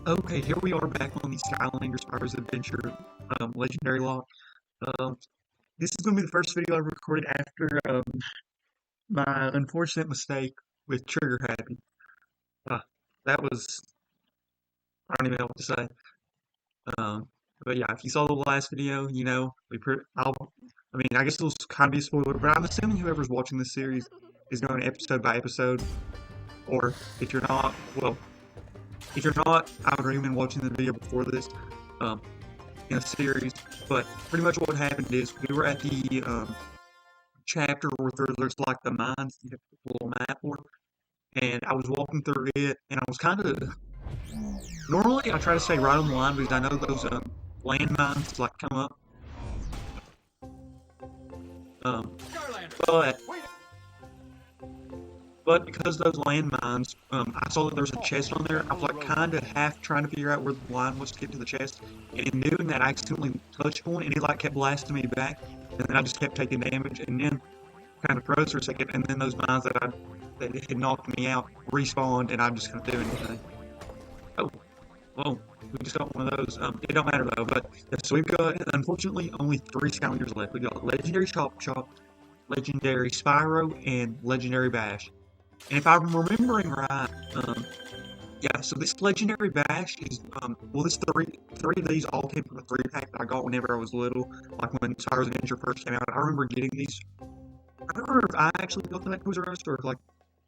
Okay, here we are back on the Skylanders Spyro's Adventure Legendary Locke. Um, this is going to be the first video I recorded after my unfortunate mistake with Trigger Happy. Uh, that was, I don't even know what to say. Um, but yeah, if you saw the last video, you know, I mean, I guess it'll kind of be a spoiler, but I'm assuming whoever's watching this series is going episode by episode, or if you're not, well, if you're not, I would recommend watching the video before this. Um, in a series, but pretty much what happened is we were at the chapter where there's like the mines you have a little map for, and I was walking through it, and I was kind of normally I try to stay right on the line because I know those landmines like come up, um, but because those landmines, I saw that there was a chest on there. I was like kind of half trying to figure out where the line was to get to the chest, and in doing that, I accidentally touched one, and it like kept blasting me back, and then I just kept taking damage, and then kind of froze for a second, and then those mines that had knocked me out respawned, and I just couldn't do anything. Oh, well, we just got one of those. It don't matter though. But yeah, so we've got unfortunately only 3 Skylanders left. We got Legendary Chop, Legendary Spyro, and Legendary Bash. And if I'm remembering right, yeah, so this Legendary Bash is, well, this three of these all came from a 3-pack that I got whenever I was little, like when Spyro's Adventure first came out. I remember getting these. I don't remember if I actually got them at Toys R Us or if, like,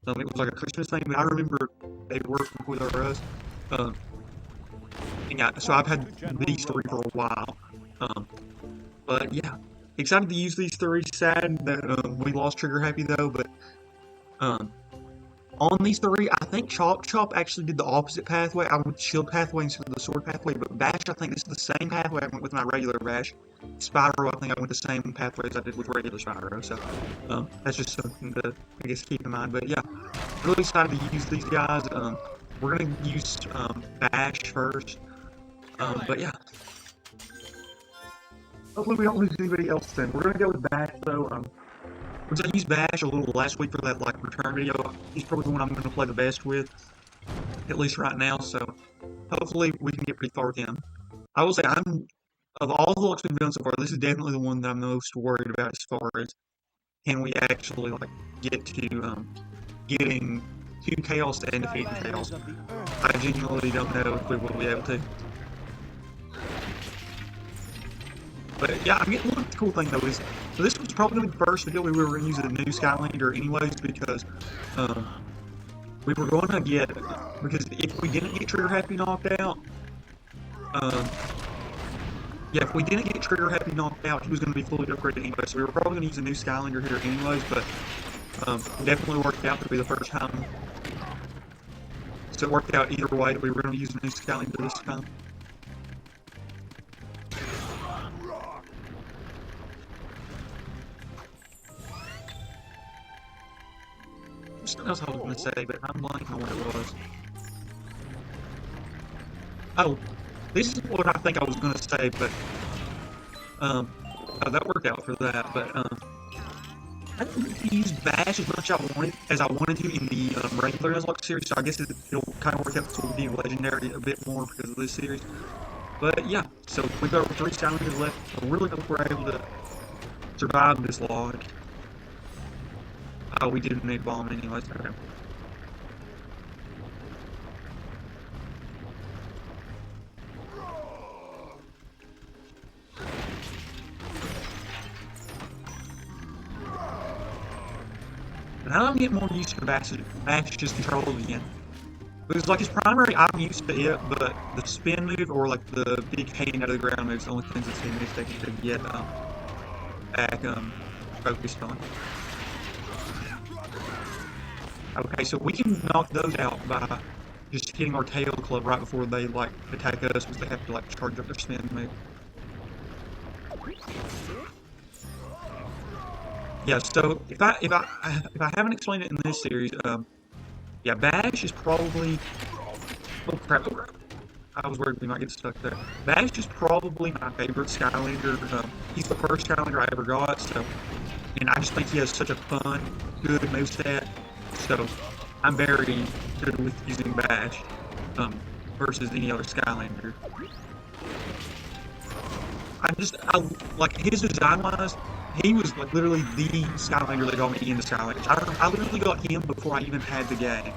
it was like a Christmas thing, but I remember they were from Toys R Us. Um, and yeah, so I've had these 3 for a while. Um, but yeah, excited to use these 3. Sad that we lost Trigger Happy though, but um, on these 3, I think Chop actually did the opposite pathway. I went shield pathway instead of the sword pathway, but Bash, I think this is the same pathway I went with my regular Bash. Spyro, I think I went the same pathway as I did with regular Spyro, so that's just something to, I guess, keep in mind. But yeah, really excited to use these guys. We're going to use Bash first, but yeah. Hopefully we don't lose anybody else then. We're going to go with Bash, though. Since I used Bash a little last week for that like return video, he's probably the one I'm going to play the best with, at least right now. So hopefully we can get pretty far with him. I will say of all the looks we've done so far, this is definitely the one that I'm most worried about as far as can we actually like get to getting to Chaos and defeating Chaos. I genuinely don't know if we will be able to. But yeah, I mean, look, the cool thing though is, so this was probably going to be the first video we were going to use a new Skylander anyways, because we were going to get, because if we didn't get Trigger Happy knocked out, yeah, if we didn't get Trigger Happy knocked out, he was going to be fully upgraded anyway, so we were probably going to use a new Skylander here anyways, but it definitely worked out to be the first time. So it worked out either way that we were going to use a new Skylander this time. Something else I was going to say, but I'm blanking on what it was. Oh, this is what I think I was going to say, but oh, that worked out for that. But I didn't use Bash as much as I wanted to in the regular Nuzlocke series, so I guess it'll kind of work out to be legendary a bit more because of this series. But yeah, so we've got 3 Skylanders left. I really hope we're able to survive this lodge. Oh, we didn't need bomb anyways. Okay. Now I'm getting more used to Bash's control again. Because like his primary, I'm used to it, but the spin move or like the big hanging out of the ground move is the only things that seem to get back focused on. Okay, so we can knock those out by just hitting our tail club right before they like attack us, because they have to like charge up their spin move. Yeah, so if I haven't explained it in this series, yeah, Bash is probably, oh crap, I was worried we might get stuck there. Bash is probably my favorite Skylander. He's the first Skylander I ever got, so, and I just think he has such a fun, good moveset. So I'm very good with using Bash. versus any other Skylander. I like his design wise. He was like literally the Skylander that got me into Skylanders. I literally got him before I even had the game.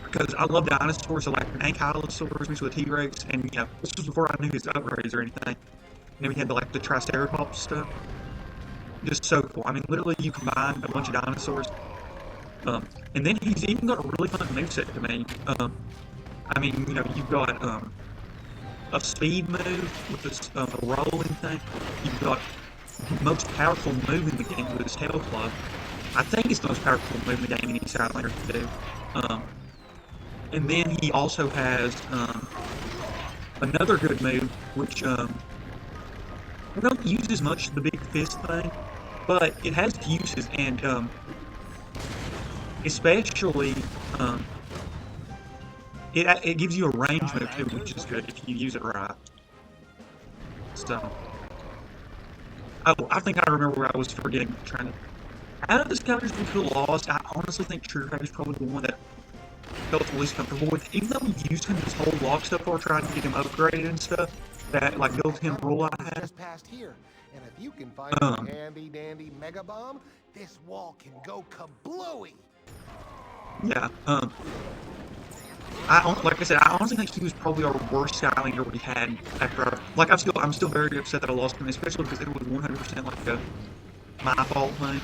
Because I love dinosaurs, so like an Ankylosaurus mixed with a T-Rex, and this was before I knew his upgrades or anything. And then we had the Triceratops stuff. Just so cool. I mean, literally, you combine a bunch of dinosaurs. And then he's even got a really fun moveset to me. I mean, you've got a speed move with this rolling thing. You've got the most powerful move in the game with his tail club. I think it's the most powerful move in the game any Skylander can do. And then he also has another good move, which we don't use as much the big fist thing, but it has uses, and especially it gives you a range move too, which is good if you use it right. So, oh, I think I remember where I was forgetting. Out of the Skylanders we could have lost, I honestly think Trigger Happy is probably the one that felt the least comfortable with. Even though we used him this whole Locke stuff for trying to get him upgraded and stuff, that like built him rule I had. Just past here, and if you can find a handy dandy mega bomb, this wall can go kablooey. Yeah. Like I said, I honestly think he was probably our worst Skylander we had after. I'm still very upset that I lost him, especially because it was 100% like my fault thing.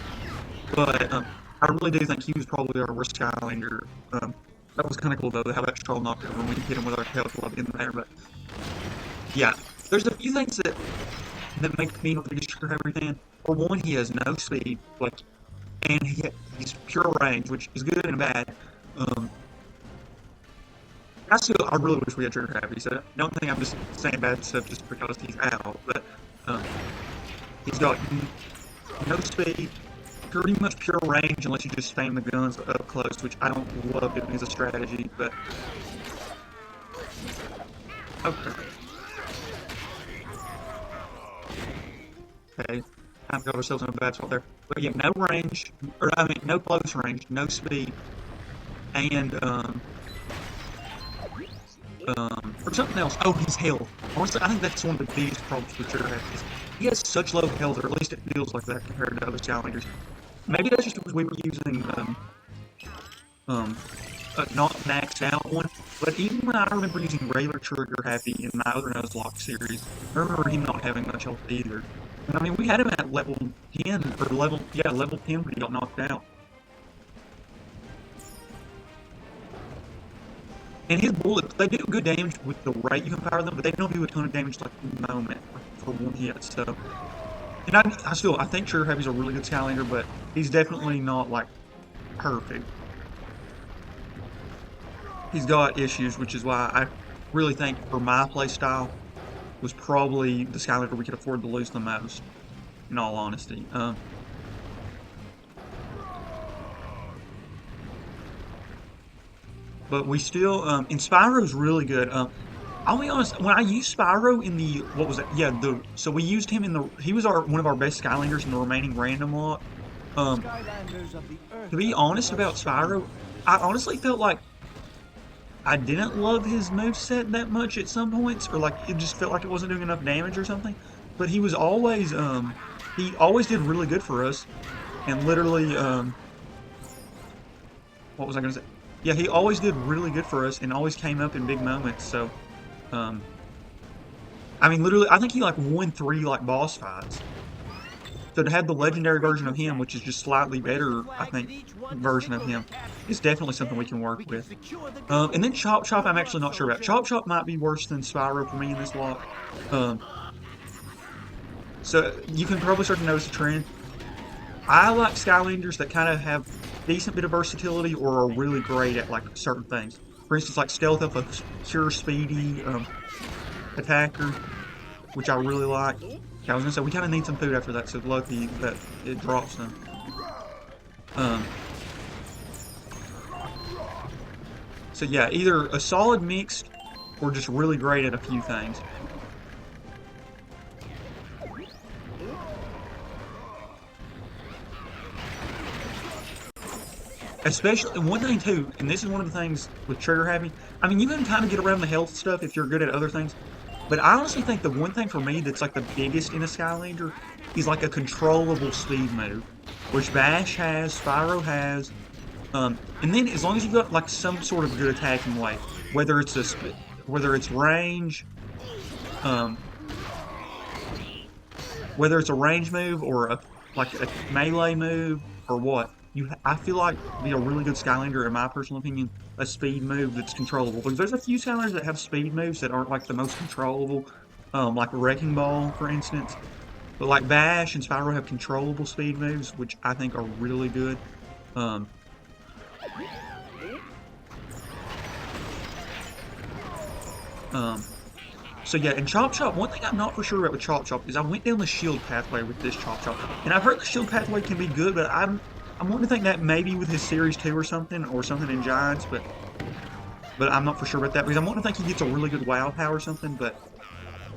But I really do think he was probably our worst Skylander. That was kind of cool though, how that troll knocked over when we hit him with our tail club in there. But yeah, there's a few things that make me not the biggest Trigger Happy fan. For one, he has no speed, and he's pure range, which is good and bad. I really wish we had Trigger Happy, so don't think I'm just saying bad stuff just because he's out. But he's got no speed, pretty much pure range unless you just spam the guns up close, which I don't love doing as a strategy. But okay. Okay, I got ourselves in a bad spot there. But yeah, no range, no close range, no speed, and or something else. Oh, his health. Honestly, I think that's one of the biggest problems with Trigger Happy. He has such low health, or at least it feels like that compared to other Skylanders. Maybe that's just because we were using a not maxed out one. But even when I remember using regular Trigger Happy in my other Locke series, I remember him not having much health either. And I mean, we had him at level 10, or level 10 when he got knocked out. And his bullets, they do good damage with the rate you can fire them, but they don't do a ton of damage like in the moment for one hit. So, and I think Trigger Happy's a really good Skylander, but he's definitely not like perfect. He's got issues, which is why I really think for my playstyle was probably the Skylander we could afford to lose the most. In all honesty. But we still, and Spyro's really good. I'll be honest, when I used Spyro in the, what was it? Yeah, so we used him in the, he was one of our best Skylanders in the remaining random lot. To be honest about Spyro, I honestly felt like I didn't love his moveset that much at some points, or like it just felt like it wasn't doing enough damage or something. But he was always, he always did really good for us, and literally, what was I gonna say? Yeah, he always did really good for us and always came up in big moments, so, I mean, literally, I think he, like, won 3, like, boss fights. So to have the legendary version of him, which is just slightly better, I think, version of him, is definitely something we can work with. And then Chop Chop, I'm actually not sure about. Chop Chop might be worse than Spyro for me in this lock. So you can probably start to notice a trend. I like Skylanders that kind of have decent bit of versatility or are really great at like certain things. For instance, like Stealth up a pure speedy attacker, which I really like. Yeah, I was gonna say we kind of need some food after that, so lucky that it drops them. So yeah, either a solid mix or just really great at a few things. Especially, and one thing too, and this is one of the things with Trigger Happy. I mean, you can kind of get around the health stuff if you're good at other things. But I honestly think the one thing for me that's like the biggest in a Skylander is like a controllable speed move, which Bash has, Spyro has, and then as long as you've got like some sort of good attacking way, whether it's whether it's range, um, whether it's a range move or like a melee move or what, I feel like be a really good Skylander, in my personal opinion, a speed move that's controllable. Because there's a few Skylanders that have speed moves that aren't like the most controllable, like Wrecking Ball, for instance. But like Bash and Spyro have controllable speed moves, which I think are really good. Um, so yeah, and Chop Chop, one thing I'm not for sure about with Chop Chop is I went down the shield pathway with this Chop Chop. And I've heard the shield pathway can be good, but I'm wanting to think that maybe with his Series 2 or something in Giants, but I'm not for sure about that because I'm wanting to think he gets a really good WoW power or something, but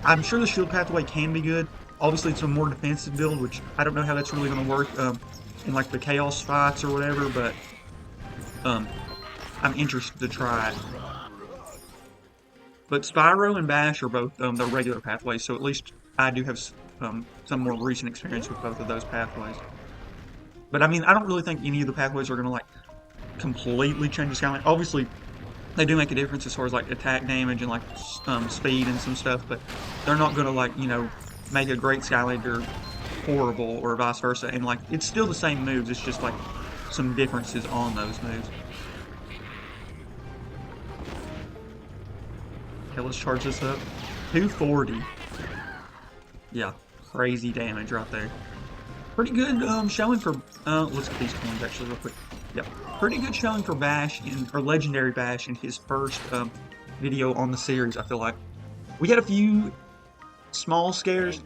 I'm sure the shield pathway can be good. Obviously, it's a more defensive build, which I don't know how that's really going to work in like the Chaos fights or whatever, but I'm interested to try it. But Spyro and Bash are both the regular pathways, so at least I do have some more recent experience with both of those pathways. But I mean, I don't really think any of the pathways are going to like completely change the Skyline. Obviously, they do make a difference as far as like attack damage and like speed and some stuff, but they're not going to like, you know, make a great Skylander horrible or vice versa. And like, it's still the same moves, it's just like some differences on those moves. Okay, let's charge this up. 240. Yeah, crazy damage right there. Pretty good showing for, let's get these coins actually real quick. Yep, pretty good showing for Bash, or Legendary Bash in his first video on the series, I feel like. We had a few small scares,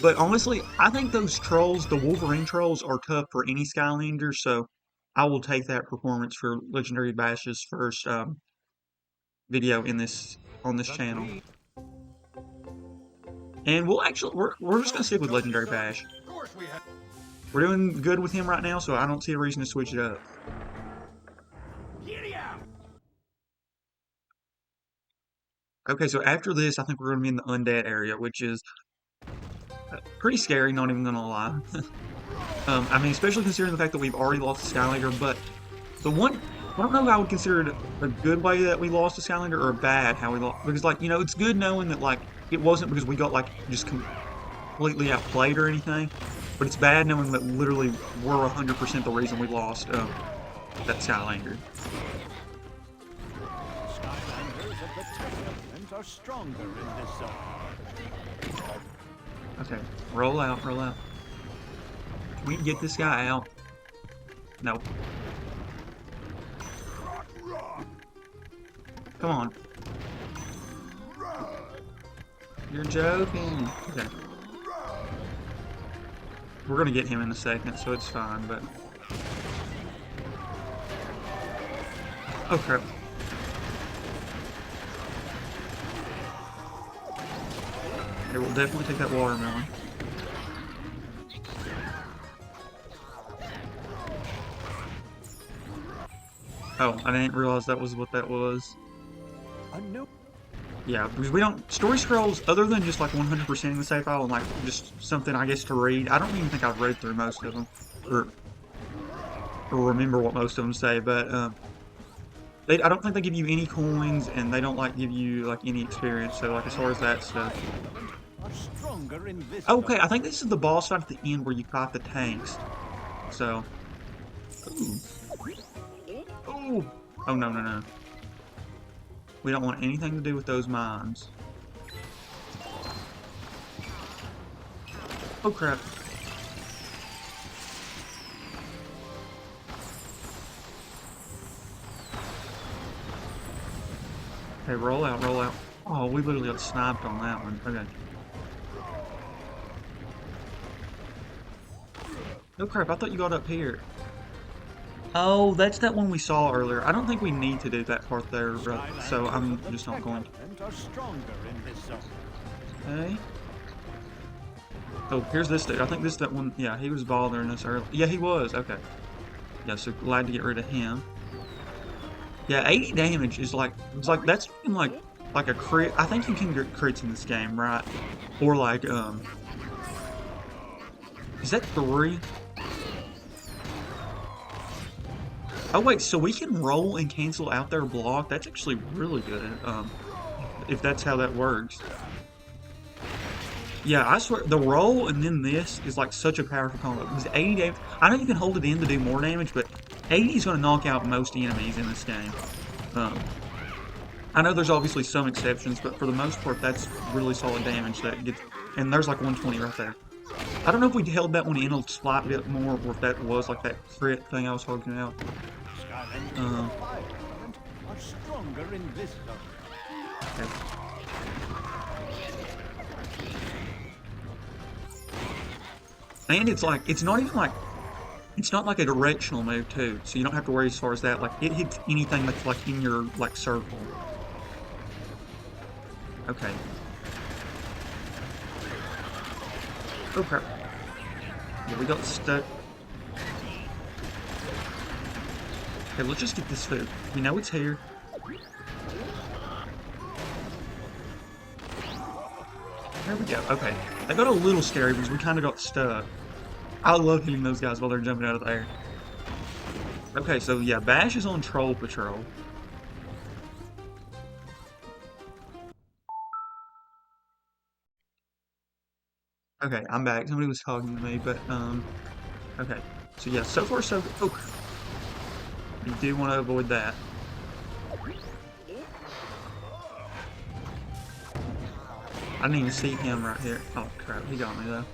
but honestly, I think those trolls, the Wolverine trolls, are tough for any Skylander, so I will take that performance for Legendary Bash's first video on this channel. And we'll actually, we're just gonna stick with Legendary Bash. We're doing good with him right now, so I don't see a reason to switch it up. Okay, so after this, I think we're gonna be in the undead area, which is pretty scary, not even gonna lie. I mean, especially considering the fact that we've already lost the Skylander, but the one, I don't know if I would consider it a good way that we lost the Skylander or a bad how we lost, because like, you know, it's good knowing that like, it wasn't because we got like, just completely outplayed or anything, but it's bad knowing that literally we're 100% the reason we lost that Skylander. Skylanders of the Technoland are stronger in this zone. Okay, roll out, roll out. Can we get this guy out? Nope. Come on. You're joking. Okay. We're gonna get him in a second, so it's fine, but... Oh crap. Okay, we'll definitely take that watermelon. Oh, I didn't realize that was what that was. Yeah, because we don't... Story scrolls, other than just like 100%ing the save file and like just something, I guess, to read, I don't even think I've read through most of them. Or remember what most of them say, but I don't think they give you any coins, and they don't like give you like any experience, so like as far as that stuff. Okay, I think this is the boss fight at the end where you fight the tanks. So... Ooh. Ooh. Oh, no, no, no. We don't want anything to do with those mines. Oh, crap. Okay, roll out, roll out. Oh, we literally got sniped on that one. Okay. Oh, crap, I thought you got up here. Oh, that's that one we saw earlier. I don't think we need to do that part there, so I'm just not going to. Okay. Oh, here's this dude. I think this that one. Yeah, he was bothering us earlier. Yeah, he was. Okay. Yeah, so glad to get rid of him. Yeah, 80 damage is like, it's like, that's even like a crit. I think you can get crits in this game, right? Or like, is that 3? Oh wait, so we can roll and cancel out their block? That's actually really good, if that's how that works. Yeah, I swear, the roll and then this is like such a powerful combo. Because 80 damage, I know you can hold it in to do more damage, but 80 is going to knock out most enemies in this game. I know there's obviously some exceptions, but for the most part, that's really solid damage that gets, and there's like 120 right there. I don't know if we held that one in a slight bit more, or if that was like that crit thing I was talking about. Skylanders fire element are stronger in this zone. Okay. And it's like, it's not even like, it's not like a directional move too, so you don't have to worry as far as that. Like, it hits anything that's like in your like circle. Okay. Oh crap. Yeah, we got stuck. Okay, let's just get this food. We know it's here. There we go. Okay. That got a little scary because we kind of got stuck. I love hitting those guys while they're jumping out of the air. Okay, so yeah, Bash is on Troll Patrol. Okay, I'm back. Somebody was talking to me, but, okay. So yeah, so far so good. Oh, you do want to avoid that. I didn't even see him right here. Oh crap, he got me though.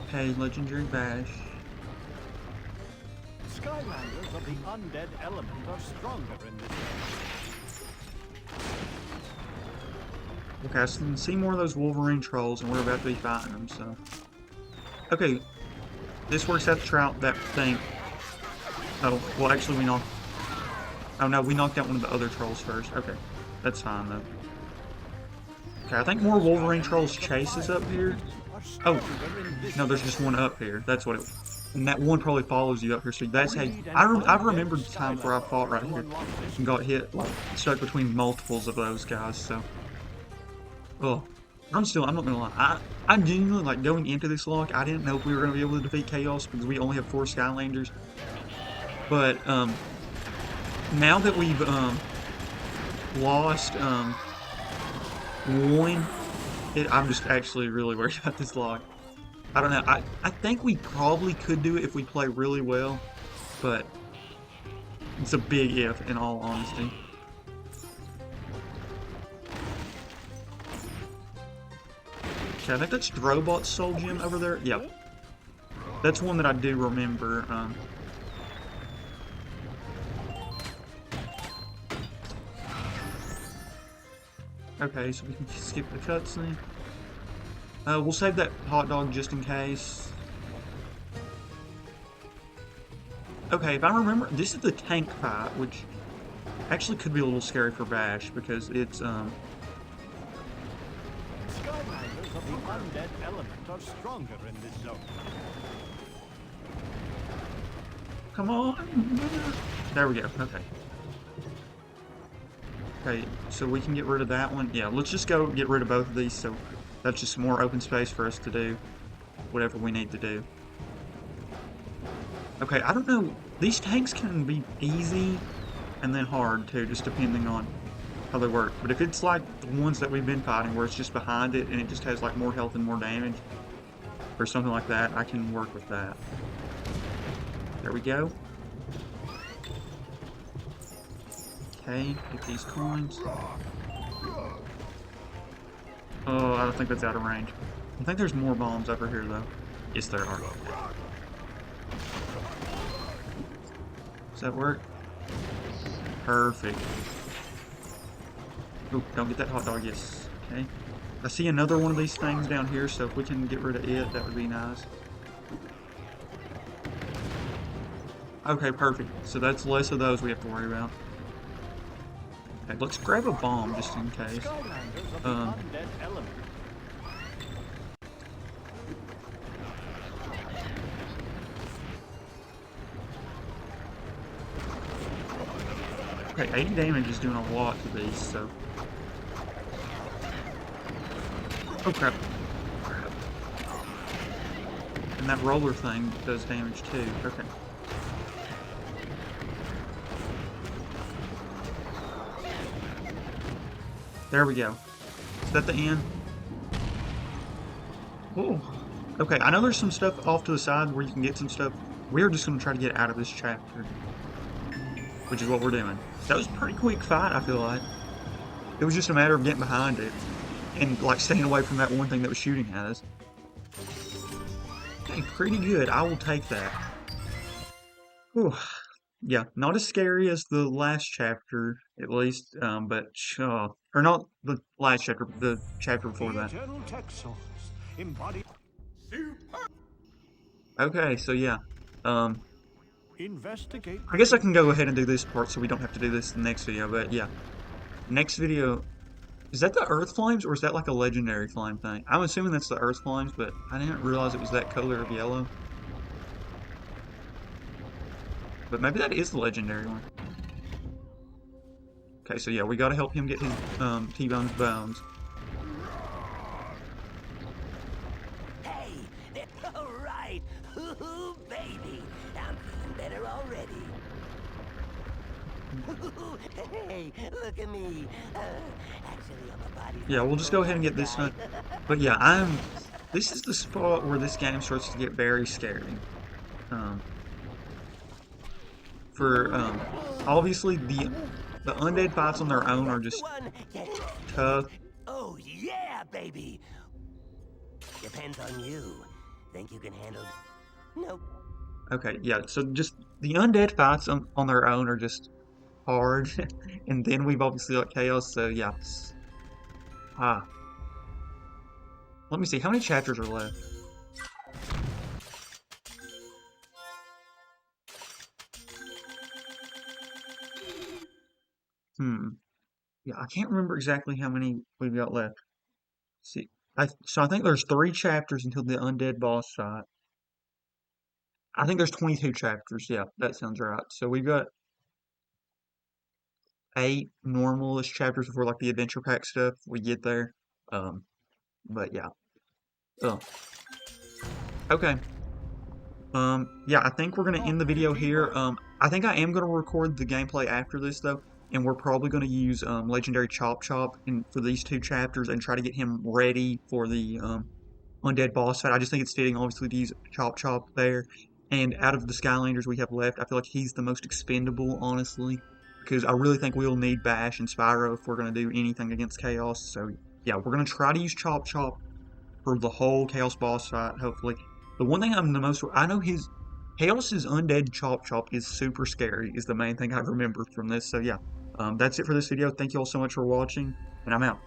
Okay, Legendary Bash. Skylanders of the undead element are stronger in this zone. Okay, I can see more of those Wolverine trolls, and we're about to be fighting them, so. Okay, this works out to trout that thing. Oh, well, actually, we knocked. Oh no, we knocked out one of the other trolls first. Okay, that's fine though. Okay, I think more Wolverine trolls chase us up here. Oh, no, there's just one up here. That's what it. And that one probably follows you up here. So that's how. I've remembered the times where I fought right here and got hit, like, stuck between multiples of those guys. So. Oh, I'm not gonna lie. I genuinely, like, going into this lock, I didn't know if we were gonna be able to defeat Chaos because we only have 4 Skylanders. But now that we've lost one, I'm just actually really worried about this lock. I don't know. I think we probably could do it if we play really well, but it's a big if, in all honesty. Okay, I think that's Drobot's Soul Gem over there. Yep. That's one that I do remember. Okay, so we can skip the cutscene. We'll save that hot dog just in case. Okay, if I remember, this is the tank fight, which actually could be a little scary for Bash because it's Skylanders of the undead element are stronger in this zone. Come on. There we go. Okay. Okay, so we can get rid of that one. Yeah, let's just go get rid of both of these, so that's just more open space for us to do whatever we need to do. Okay, I don't know. These tanks can be easy and then hard, too, just depending on how they work. But if it's like the ones that we've been fighting, where it's just behind it and it just has like more health and more damage, or something like that, I can work with that. There we go. Okay, get these coins. Oh, I don't think that's out of range. I think there's more bombs over here, though. Yes, there are. Does that work? Perfect. Ooh, don't get that hot dog, yes. Okay. I see another one of these things down here, so if we can get rid of it, that would be nice. Okay, perfect. So that's less of those we have to worry about. Okay, let's grab a bomb just in case. Okay, 80 damage is doing a lot to these, so... Oh crap. And that roller thing does damage too. Okay. There we go. Is that the end? Oh. Okay, I know there's some stuff off to the side where you can get some stuff. We're just going to try to get out of this chapter. Which is what we're doing. That was a pretty quick fight, I feel like. It was just a matter of getting behind it. And, like, staying away from that one thing that was shooting at us. Okay, pretty good. I will take that. Whew. Yeah, not as scary as the last chapter, at least, but, or not the last chapter, but the chapter before The that. eternal Texels embody Okay, so yeah, investigate. I guess I can go ahead and do this part so we don't have to do this in the next video, but yeah. Next video, is that the Earth Flames, or is that like a legendary flame thing? I'm assuming that's the Earth Flames, but I didn't realize it was that color of yellow. But maybe that is the legendary one. Okay, so yeah, we gotta help him get his, T-Bone's bones. Hey, all right. Ooh, baby, I'm feeling better already. Hey, look at me. Actually, I'm a body. Yeah, we'll just go ahead and get this done. But yeah, this is the spot where this game starts to get very scary. Obviously the undead fights on their own are just tough. Oh yeah, baby. Depends on you. Think you can handle? Nope. Okay, yeah, so just the undead fights on their own are just hard. And then we've obviously got chaos, so yeah. Let me see, how many chapters are left? Yeah, I can't remember exactly how many we've got left. See, so I think there's 3 chapters until the undead boss fight. I think there's 22 chapters. Yeah, that sounds right. So we've got 8 normalish chapters before like the adventure pack stuff we get there. But yeah. Okay. Yeah, I think we're gonna end the video here. I think I am gonna record the gameplay after this though, and we're probably gonna use Legendary Chop Chop for these 2 chapters and try to get him ready for the undead boss fight. I just think it's fitting, obviously, to use Chop Chop there. And out of the Skylanders we have left, I feel like he's the most expendable, honestly, because I really think we'll need Bash and Spyro if we're gonna do anything against Chaos. So yeah, we're gonna try to use Chop Chop for the whole Chaos boss fight, hopefully. The one thing I know Chaos's undead Chop Chop is super scary, is the main thing I remember from this. So yeah, that's it for this video. Thank you all so much for watching, and I'm out.